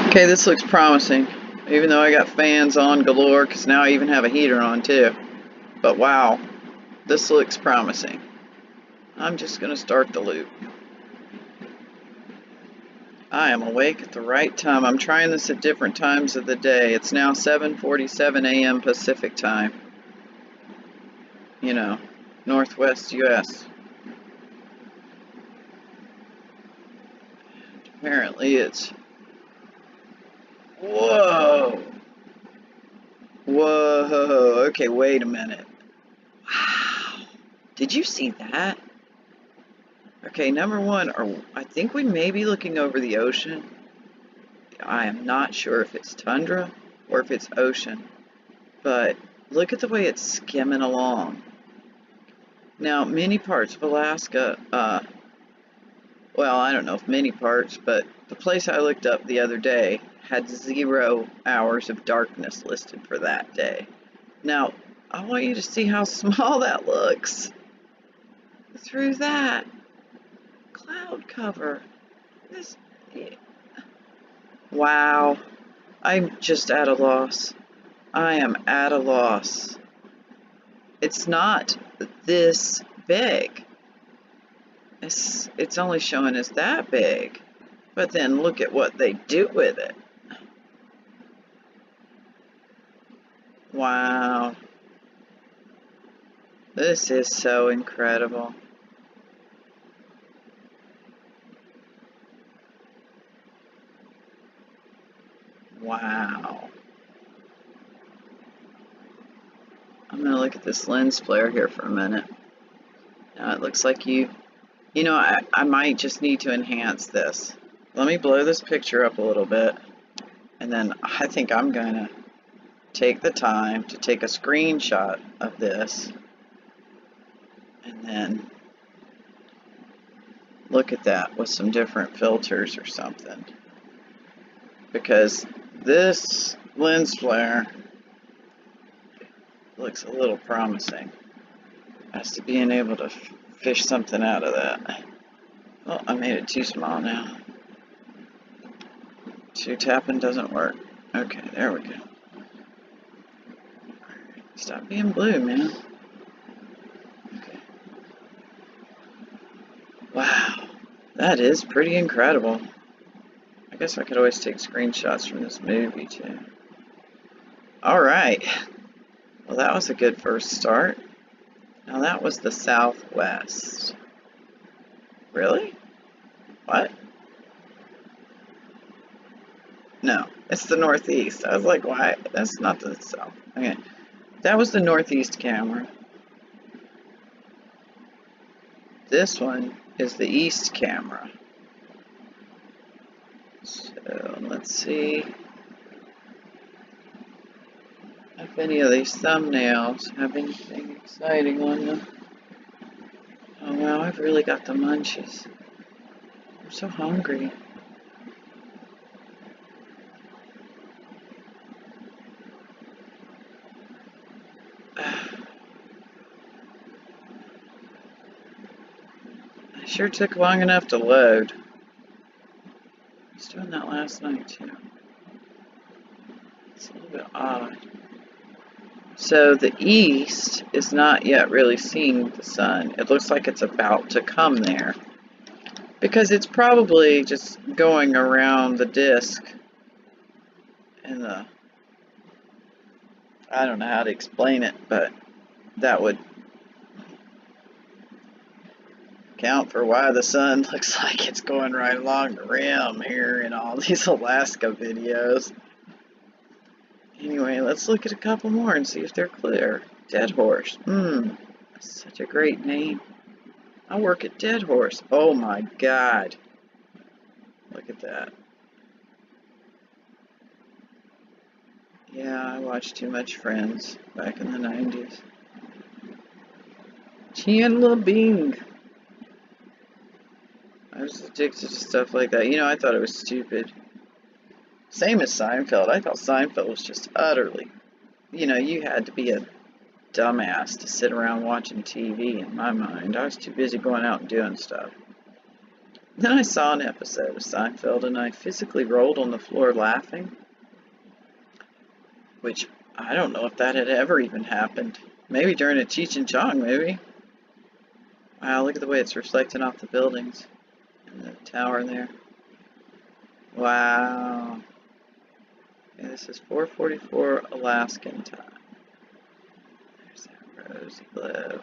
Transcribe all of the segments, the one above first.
Okay, this looks promising, even though I got fans on galore, because now I even have a heater on too. But wow, this looks promising. I'm just going to start the loop. I am awake at the right time. I'm trying this at different times of the day. It's now 7:47 a.m. Pacific time. You know, Northwest US. Apparently it's... Whoa! Whoa! Okay, wait a minute. Wow! Did you see that? Okay, number one, I think we may be looking over the ocean. I am not sure if it's tundra or if it's ocean. But look at the way it's skimming along. Now, many parts of Alaska, well, I don't know if many parts, but the place I looked up the other day had 0 hours of darkness listed for that day. Now, I want you to see how small that looks through that cloud cover. Wow, I'm just at a loss. I am at a loss. It's not this big. It's only showing us that big. But then look at what they do with it. Wow. This is so incredible. Wow. I'm going to look at this lens flare here for a minute. Now it looks like you know, I might just need to enhance this. Let me blow this picture up a little bit, and then I think I'm going to take the time to take a screenshot of this, and then look at that with some different filters or something. Because this lens flare looks a little promising as to being able to fish something out of that. Oh, I made it too small now. 2 tapping doesn't work. Okay, there we go. Stop being blue, man. Okay. Wow, that is pretty incredible. I guess I could always take screenshots from this movie too. Alright, well that was a good first start. Now that was the southwest. Really? What? No, it's the northeast. I was like, why? That's not the south. Okay, that was the northeast camera. This one is the east camera. So let's see if any of these thumbnails have anything exciting on them. Oh wow, I've really got the munchies. I'm so hungry. I sure took long enough to load. I was doing that last night too. It's a little bit odd. So the east is not yet really seeing the sun. It looks like it's about to come there, because it's probably just going around the disk in the, I don't know how to explain it, but that would account for why the sun looks like it's going right along the rim here in all these Alaska videos. Anyway, let's look at a couple more and see if they're clear. Dead Horse. That's such a great name. I work at Dead Horse. Oh my God. Look at that. Yeah, I watched too much Friends back in the 90s. Chandler Bing. I was addicted to stuff like that. You know, I thought it was stupid. Same as Seinfeld. I thought Seinfeld was just utterly, you know, you had to be a dumbass to sit around watching TV in my mind. I was too busy going out and doing stuff. Then I saw an episode of Seinfeld and I physically rolled on the floor laughing, which I don't know if that had ever even happened. Maybe during a Cheech and Chong movie. Wow, look at the way it's reflecting off the buildings and the tower there. Wow. Okay, this is 4:44 Alaskan time. There's that rosy glow.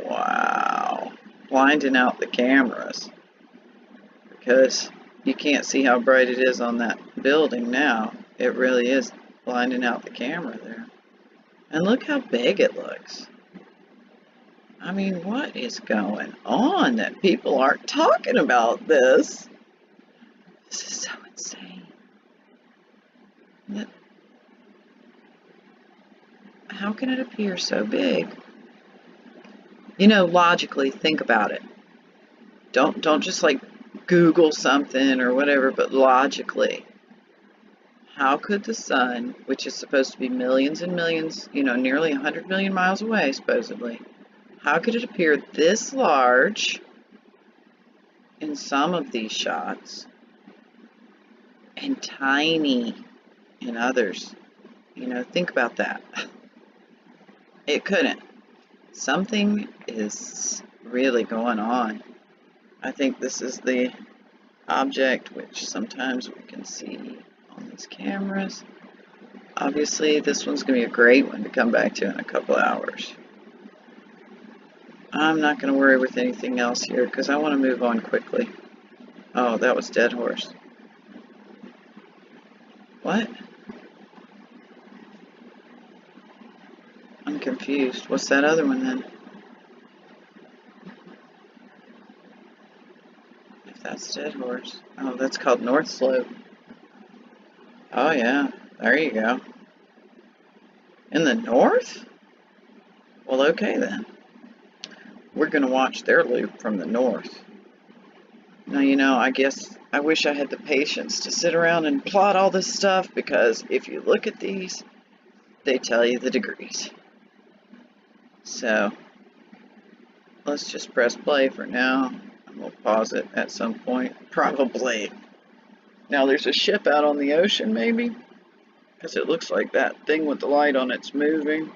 Wow. Blinding out the cameras. Because you can't see how bright it is on that building now. It really is blinding out the camera there. And look how big it looks. I mean, what is going on that people aren't talking about this? This is so insane. How can it appear so big? You know, logically, think about it. Don't just like Google something or whatever, but logically. How could the sun, which is supposed to be millions and millions, you know, nearly 100 million miles away, supposedly, how could it appear this large in some of these shots and tiny in others? You know, think about that. It couldn't. Something is really going on. I think this is the object which sometimes we can see on these cameras. Obviously, this one's going to be a great one to come back to in a couple hours. I'm not going to worry with anything else here because I want to move on quickly. Oh, that was Dead Horse. What? I'm confused. What's that other one then? If that's Dead Horse. Oh, that's called North Slope. Oh yeah, there you go. In the north? Well, okay then. We're going to watch their loop from the north. Now, you know, I guess I wish I had the patience to sit around and plot all this stuff, because if you look at these, they tell you the degrees. So, let's just press play for now, and we'll pause it at some point, probably. Now, there's a ship out on the ocean, maybe? Because it looks like that thing with the light on it's moving.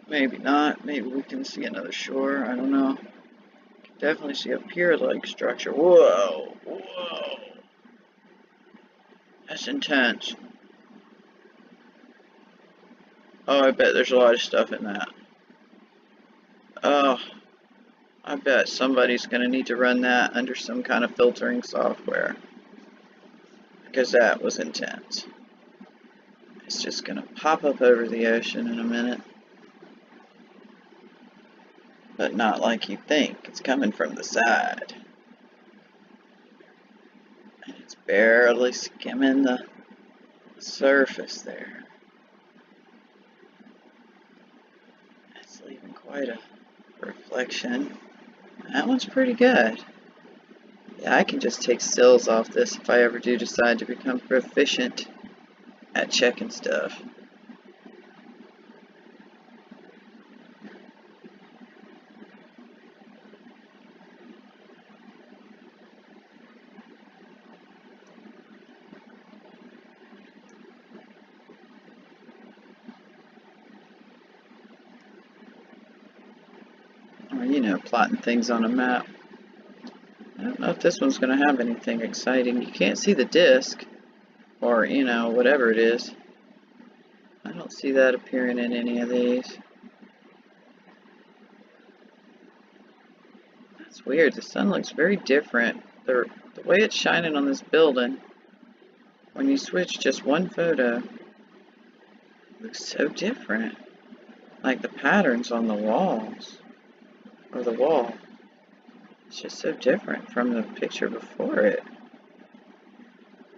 Maybe not. Maybe we can see another shore. I don't know. Definitely see a pier-like structure. Whoa! Whoa! That's intense. Oh, I bet there's a lot of stuff in that. Oh, I bet somebody's going to need to run that under some kind of filtering software. Because that was intense. It's just going to pop up over the ocean in a minute. But not like you think. It's coming from the side. And it's barely skimming the surface there. It's leaving quite a reflection. That one's pretty good. Yeah, I can just take stills off this if I ever do decide to become proficient at checking stuff. Or, you know, plotting things on a map. I don't know if this one's going to have anything exciting. You can't see the disc, or, you know, whatever it is. I don't see that appearing in any of these. That's weird. The sun looks very different. The way it's shining on this building, when you switch just one photo, it looks so different. Like the patterns on the walls, or the wall. It's just so different from the picture before it.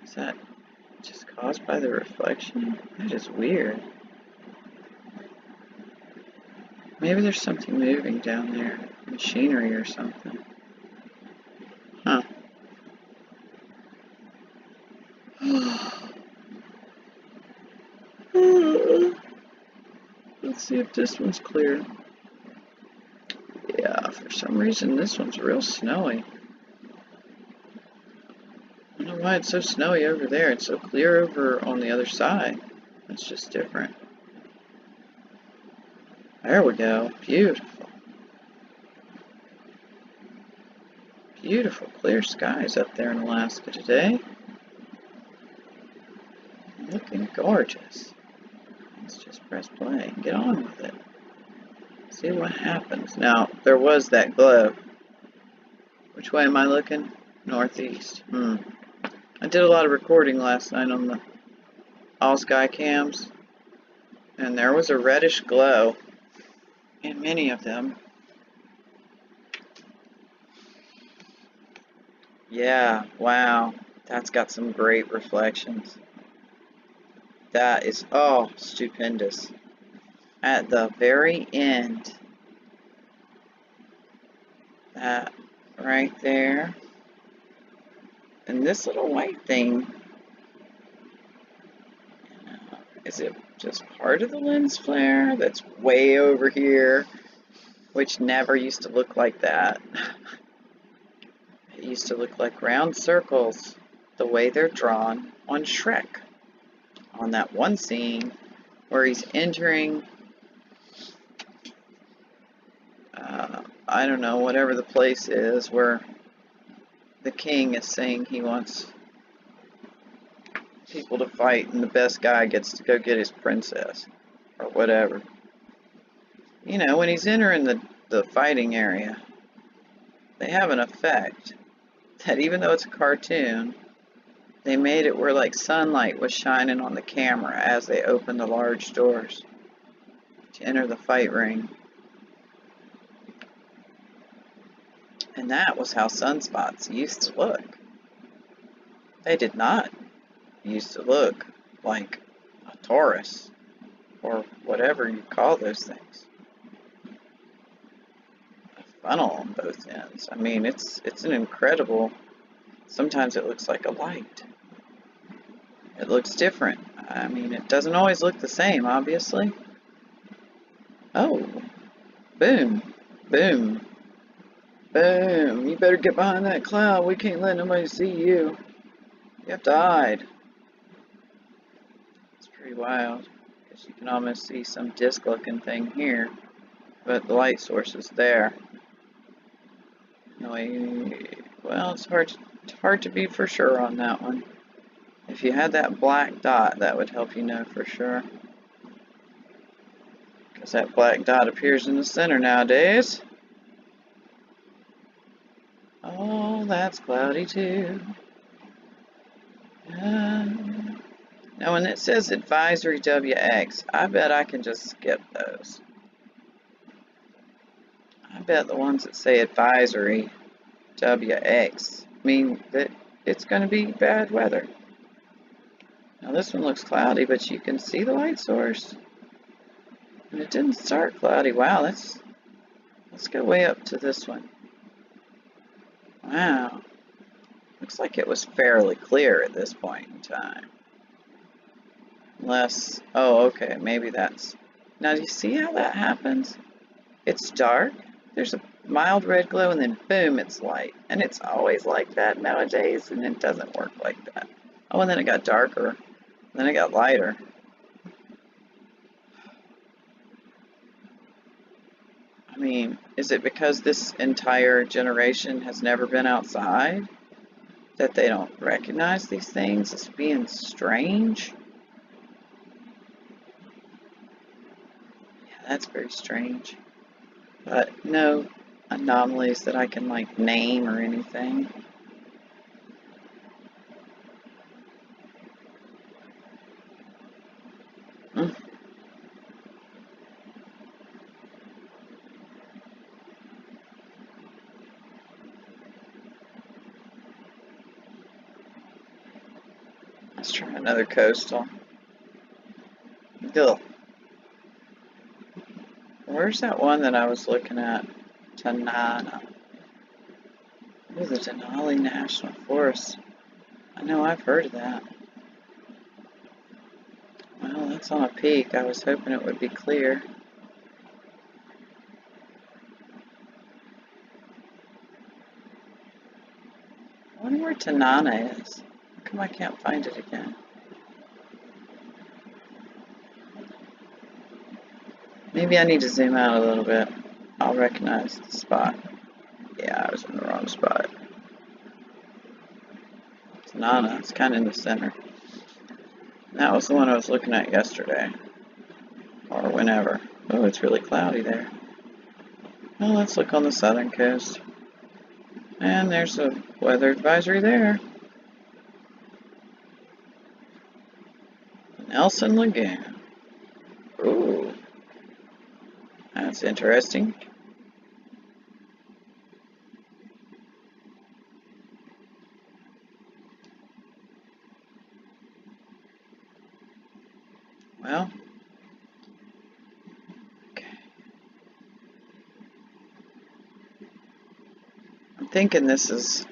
Is that just caused by the reflection? That is weird. Maybe there's something moving down there. Machinery or something. Huh. Let's see if this one's clear. Yeah, for some reason this one's real snowy. I don't know why it's so snowy over there. It's so clear over on the other side. It's just different. There we go. Beautiful. Beautiful clear skies up there in Alaska today. Looking gorgeous. Let's just press play and get on with it. See what happens. Now, there was that glow. Which way am I looking? Northeast. I did a lot of recording last night on the all sky cams, and there was a reddish glow in many of them. Yeah, wow, that's got some great reflections. That is, oh, stupendous. At the very end, that right there, and this little white thing, is it just part of the lens flare that's way over here, which never used to look like that? It used to look like round circles, the way they're drawn on Shrek, on that one scene where he's entering, I don't know, whatever the place is, where the king is saying he wants people to fight and the best guy gets to go get his princess, or whatever. You know, when he's entering the fighting area, they have an effect that even though it's a cartoon, they made it where like sunlight was shining on the camera as they opened the large doors to enter the fight ring. And that was how sunspots used to look. They did not used to look like a torus, or whatever you call those things. A funnel on both ends. I mean, it's an incredible, sometimes it looks like a light. It looks different. I mean, it doesn't always look the same, obviously. Oh, boom, boom. Boom! You better get behind that cloud. We can't let nobody see you. You have to hide. It's pretty wild, because you can almost see some disc-looking thing here, but the light source is there. No, well, it's hard to be for sure on that one. If you had that black dot, that would help you know for sure, because that black dot appears in the center nowadays. Oh, that's cloudy too. Now when it says advisory WX, I bet I can just skip those. I bet the ones that say advisory WX mean that it's going to be bad weather. Now this one looks cloudy, but you can see the light source. And it didn't start cloudy. Wow, let's go way up to this one. Wow. Looks like it was fairly clear at this point in time. Unless, oh, okay, maybe that's... Now, do you see how that happens? It's dark, there's a mild red glow, and then boom, it's light. And it's always like that nowadays, and it doesn't work like that. Oh, and then it got darker, then it got lighter. I mean, is it because this entire generation has never been outside that they don't recognize these things as being strange? Yeah, that's very strange. But no anomalies that I can like name or anything. Let's try another coastal. Ugh. Where's that one that I was looking at? Tanana. Ooh, the Denali National Forest. I know I've heard of that. Well, that's on a peak. I was hoping it would be clear. I wonder where Tanana is. come I can't find it again? Maybe I need to zoom out a little bit. I'll recognize the spot. Yeah, I was in the wrong spot. It's Nana. It's kind of in the center. That was the one I was looking at yesterday. Or whenever. Oh, it's really cloudy there. Well, let's look on the southern coast. And there's a weather advisory there. Nelson Lagoon. Ooh. That's interesting. Well, okay. I'm thinking this is,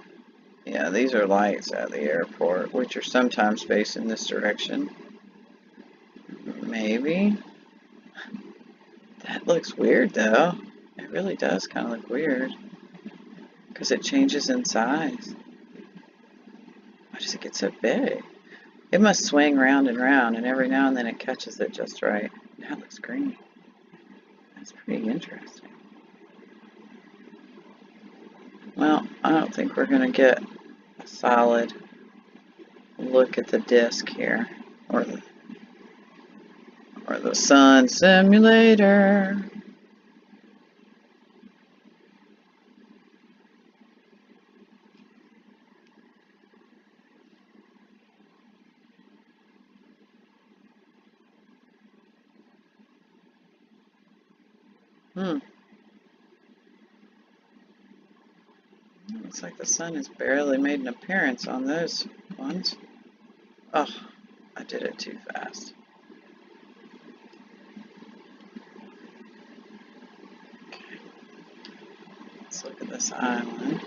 yeah, these are lights at the airport, which are sometimes facing this direction. Maybe. That looks weird though. It really does kind of look weird. Because it changes in size. Why does it get so big? It must swing round and round, and every now and then it catches it just right. Now it looks green. That's pretty interesting. Well, I don't think we're going to get a solid look at the disk here, or the sun simulator. Looks like the sun has barely made an appearance on those ones. Oh, I did it too fast. Okay. Let's look at this island.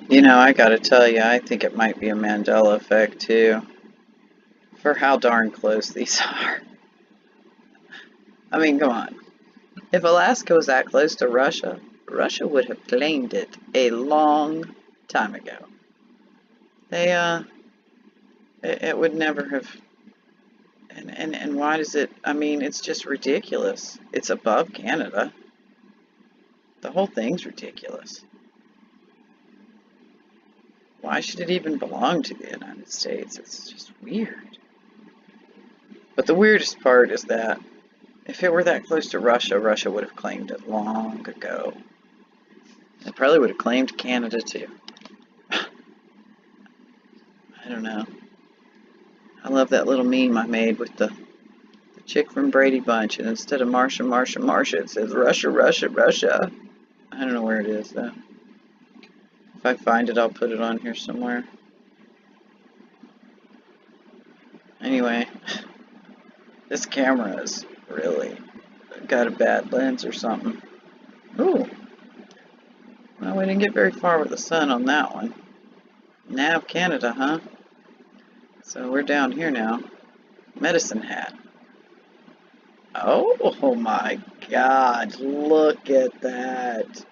You know, I gotta tell you, I think it might be a Mandela effect too, for how darn close these are. I mean, come on. If Alaska was that close to Russia, Russia would have claimed it a long time ago. They, it would never have, and why does it, I mean, it's just ridiculous. It's above Canada. The whole thing's ridiculous. Why should it even belong to the United States? It's just weird. But the weirdest part is that if it were that close to Russia, Russia would have claimed it long ago. It probably would have claimed Canada too. I don't know. I love that little meme I made with the chick from Brady Bunch, and instead of Marsha, Marsha, Marsha, it says Russia, Russia, Russia. I don't know where it is though. If I find it, I'll put it on here somewhere. Anyway, this camera is really got a bad lens or something. Ooh. Well, we didn't get very far with the sun on that one. Nav Canada, huh? So we're down here now. Medicine Hat. Oh my God, look at that.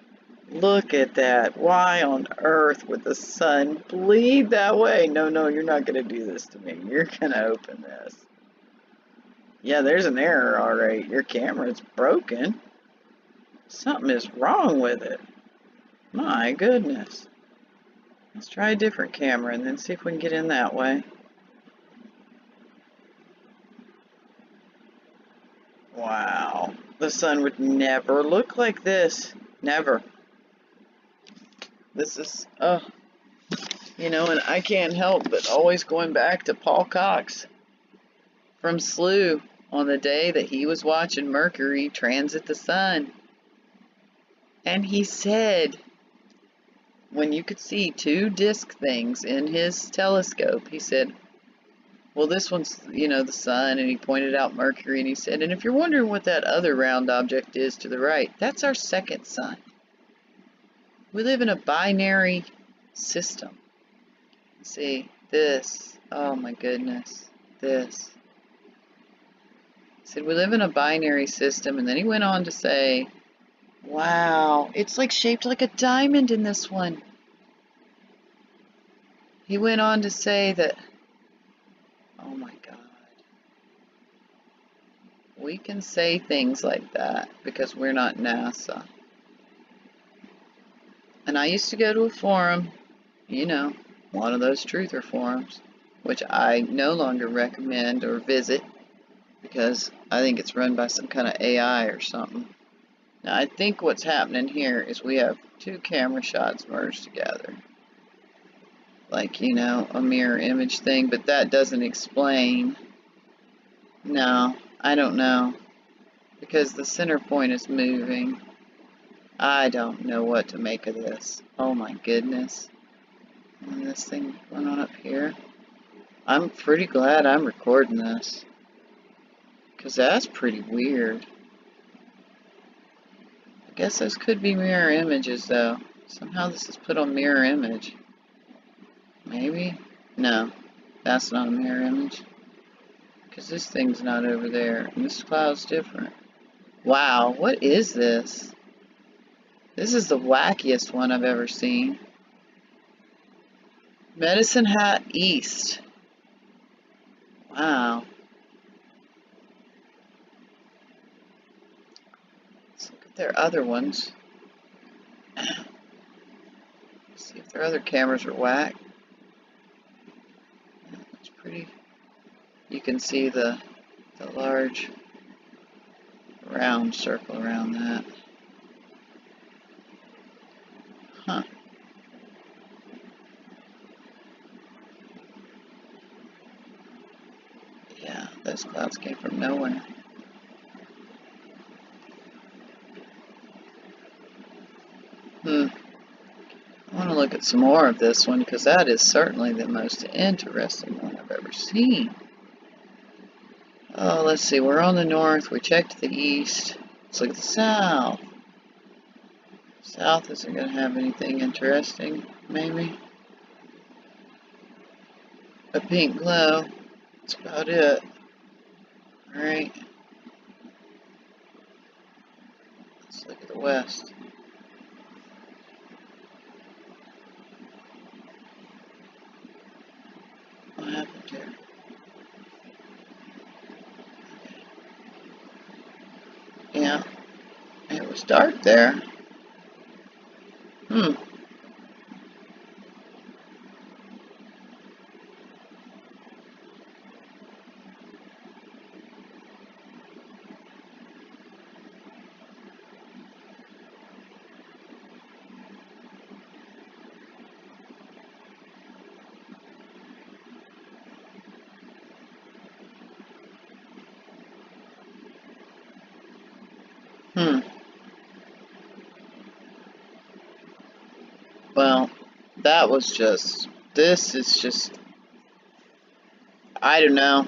Look at that. Why on earth would the sun bleed that way? No, no, you're not going to do this to me. You're going to open this. Yeah, there's an error, all right. Your camera's broken. Something is wrong with it. My goodness. Let's try a different camera and then see if we can get in that way. Wow. The sun would never look like this. Never. This is, you know, and I can't help but always going back to Paul Cox from SLU on the day that he was watching Mercury transit the sun. And he said, when you could see two disk things in his telescope, he said, well, this one's, you know, the sun, and he pointed out Mercury, and he said, and if you're wondering what that other round object is to the right, that's our second sun. We live in a binary system. See, this, oh my goodness, this. said, we live in a binary system, and then he went on to say, wow, it's like shaped like a diamond in this one. He went on to say that, oh my God, we can say things like that because we're not NASA. And I used to go to a forum, you know, one of those truther forums, which I no longer recommend or visit because I think it's run by some kind of AI or something. Now, I think what's happening here is we have two camera shots merged together. Like, you know, a mirror image thing, but that doesn't explain. No, I don't know. Because the center point is moving. I don't know what to make of this. Oh my goodness. And this thing going on up here. I'm pretty glad I'm recording this. Because that's pretty weird. I guess those could be mirror images though. Somehow this is put on mirror image. Maybe? No. That's not a mirror image. Because this thing's not over there. And this cloud's different. Wow, what is this? This is the wackiest one I've ever seen. Medicine Hat East. Wow. Let's look at their other ones. See if their other cameras are whack. It's pretty. You can see the large round circle around that. Huh. Yeah, those clouds came from nowhere. I want to look at some more of this one because that is certainly the most interesting one I've ever seen. Oh, let's see. We're on the north. We checked the east. Let's look at the south. South isn't going to have anything interesting, maybe. A pink glow. That's about it. Alright. Let's look at the west. What happened here? Yeah. It was dark there. Hmm. Well, that was just, this is just, I don't know.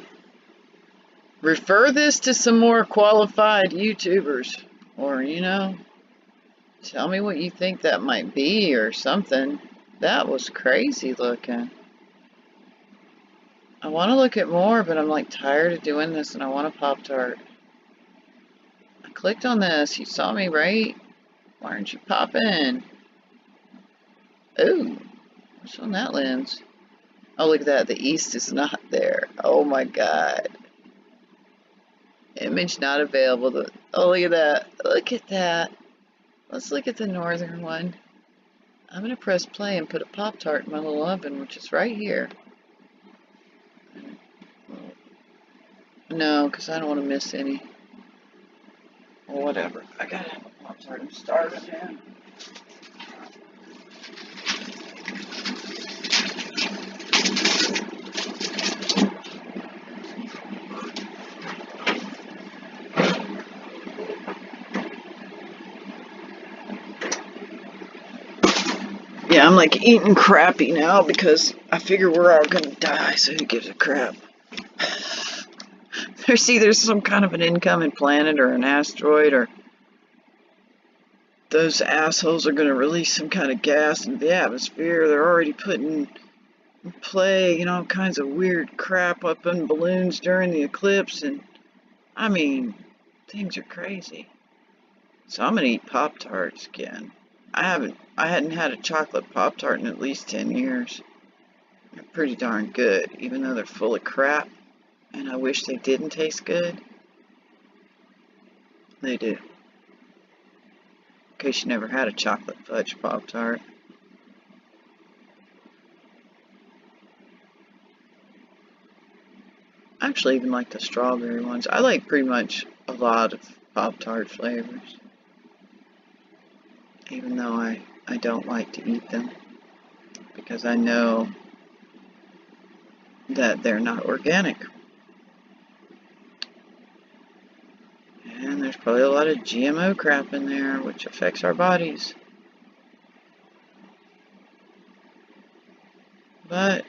Refer this to some more qualified YouTubers, or, you know, tell me what you think that might be or something. That was crazy looking. I want to look at more, but I'm like tired of doing this and I want a Pop-Tart. I clicked on this. You saw me, right? Why aren't you popping? Ooh, what's on that lens? Oh, look at that. The east is not there. Oh my God. Image not available. Oh, look at that. Look at that. Let's look at the northern one. I'm going to press play and put a Pop-Tart in my little oven, which is right here. No, because I don't want to miss any. Well, whatever. I got to have a Pop-Tart. I'm starving, man. Yeah, I'm like eating crappy now because I figure we're all gonna die, so who gives a crap? There's either some kind of an incoming planet or an asteroid, or those assholes are gonna release some kind of gas into the atmosphere. They're already putting in play, you know, all kinds of weird crap up in balloons during the eclipse, and I mean, things are crazy. So I'm gonna eat Pop-Tarts again. I hadn't had a chocolate Pop-Tart in at least 10 years. They're pretty darn good, even though they're full of crap, and I wish they didn't taste good. They do. In case you never had a chocolate fudge Pop-Tart. I actually even like the strawberry ones. I like pretty much a lot of Pop-Tart flavors, even though I don't like to eat them, because I know that they're not organic. And there's probably a lot of GMO crap in there, which affects our bodies. But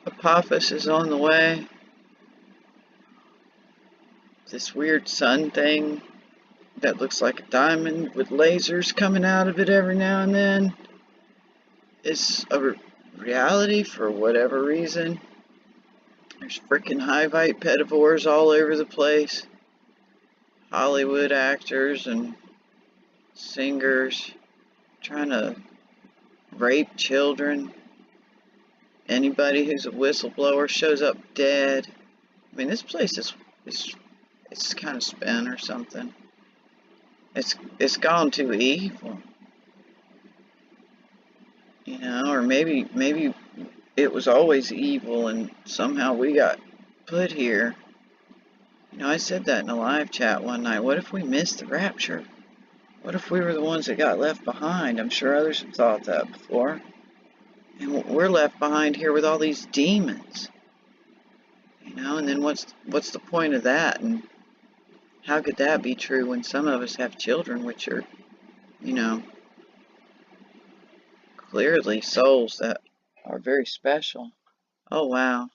Apophis is on the way. This weird sun thing that looks like a diamond with lasers coming out of it every now and then is a reality for whatever reason. There's freaking Hivite pedivores all over the place. Hollywood actors and singers trying to rape children. Anybody who's a whistleblower shows up dead. I mean, this place is it's kind of spin or something. It's gone too evil, you know, or maybe it was always evil and somehow we got put here. You know, I said that in a live chat one night. What if we missed the rapture? What if we were the ones that got left behind? I'm sure others have thought that before. And we're left behind here with all these demons. You know, and then what's the point of that? And how could that be true when some of us have children which are, you know, clearly souls that are very special? Oh, wow.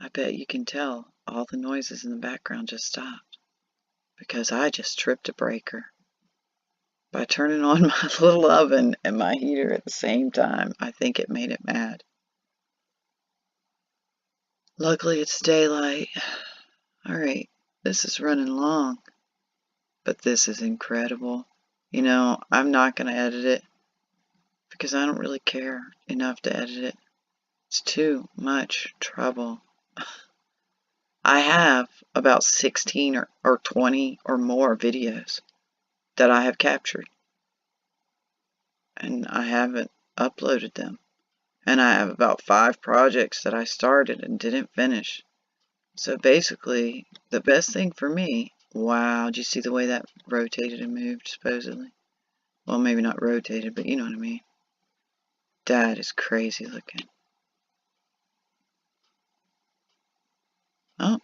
I bet you can tell all the noises in the background just stopped because I just tripped a breaker by turning on my little oven and my heater at the same time. I think it made it mad. Luckily it's daylight. Alright, this is running long, but this is incredible. You know, I'm not going to edit it because I don't really care enough to edit it. It's too much trouble. I have about 16 or 20 or more videos that I have captured, and I haven't uploaded them. And I have about 5 projects that I started and didn't finish. So basically, the best thing for me, wow, did you see the way that rotated and moved, supposedly? Well, maybe not rotated, but you know what I mean. That is crazy looking. Oh,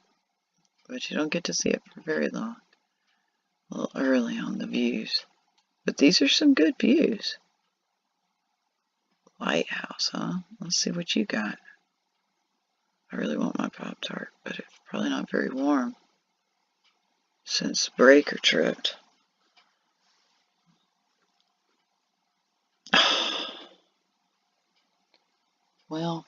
but you don't get to see it for very long. A little early on the views. But these are some good views. Lighthouse, huh? Let's see what you got. I really want my Pop-Tart, but it's probably not very warm since the breaker tripped. Well,